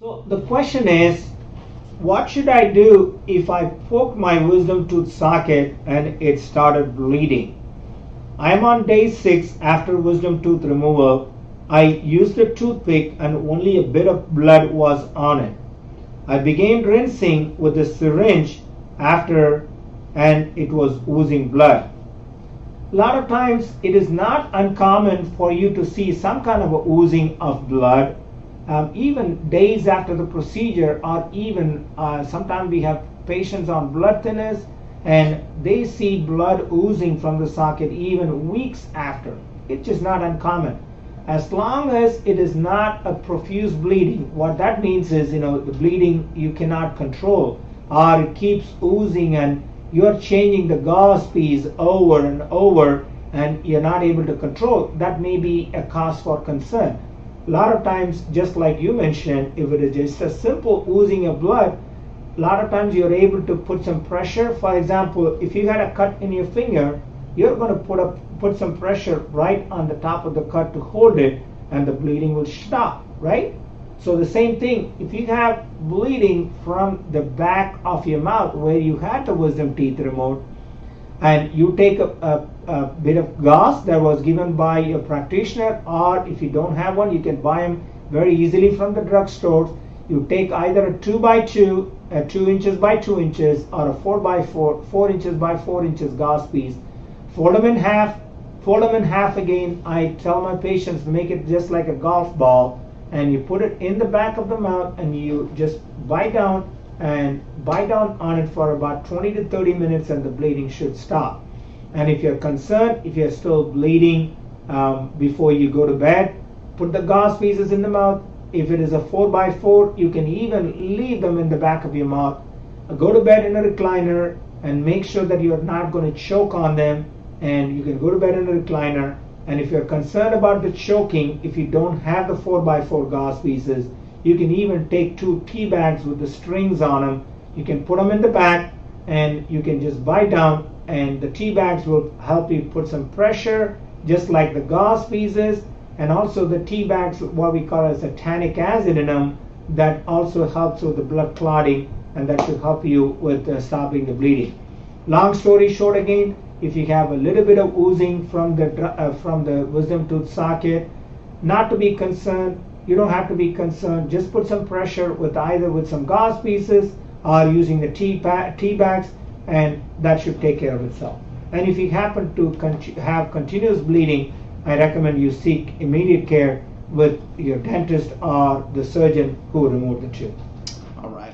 So the question is, what should I do if I poke my wisdom tooth socket and it started bleeding? I'm on day 6 after wisdom tooth removal. I used a toothpick and only a bit of blood was on it. I began rinsing with the syringe after and it was oozing blood. A lot of times it is not uncommon for you to see some kind of a oozing of blood even days after the procedure, or even sometimes we have patients on blood thinners and they see blood oozing from the socket even weeks after. It's just not uncommon. As long as it is not a profuse bleeding, what that means is, the bleeding you cannot control, or it keeps oozing and you're changing the gauze piece over and over and you're not able to control, that may be a cause for concern. A lot of times, just like you mentioned, if it is just a simple oozing of blood, a lot of times you're able to put some pressure. For example, if you had a cut in your finger, you're going to put some pressure right on the top of the cut to hold it, and the bleeding will stop, right? So the same thing, if you have bleeding from the back of your mouth where you had the wisdom teeth removed, and you take a bit of gauze that was given by a practitioner, or if you don't have one, you can buy them very easily from the drugstore. You take either a 2x2, a 2 inches by 2 inches, or a 4x4, 4 inches by 4 inches gauze piece. Fold them in half again. I tell my patients to make it just like a golf ball, and you put it in the back of the mouth and you just bite down on it for about 20 to 30 minutes and the bleeding should stop. And if you're concerned, if you're still bleeding before you go to bed, put the gauze pieces in the mouth. If it is a 4x4, you can even leave them in the back of your mouth. Go to bed in a recliner and make sure that you're not going to choke on them, and you can go to bed in a recliner. And if you're concerned about the choking, if you don't have the 4x4 gauze pieces, you can even take 2 tea bags with the strings on them. You can put them in the back and you can just bite down, and the tea bags will help you put some pressure just like the gauze pieces. And also the tea bags, what we call as a tannic acid in them, that also helps with the blood clotting, and that should help you with stopping the bleeding. Long story short, again, if you have a little bit of oozing from the wisdom tooth socket, not to be concerned. You don't have to be concerned. Just put some pressure with either with some gauze pieces or using the tea bags, and that should take care of itself. And if you happen to have continuous bleeding, I recommend you seek immediate care with your dentist or the surgeon who removed the tooth. All right.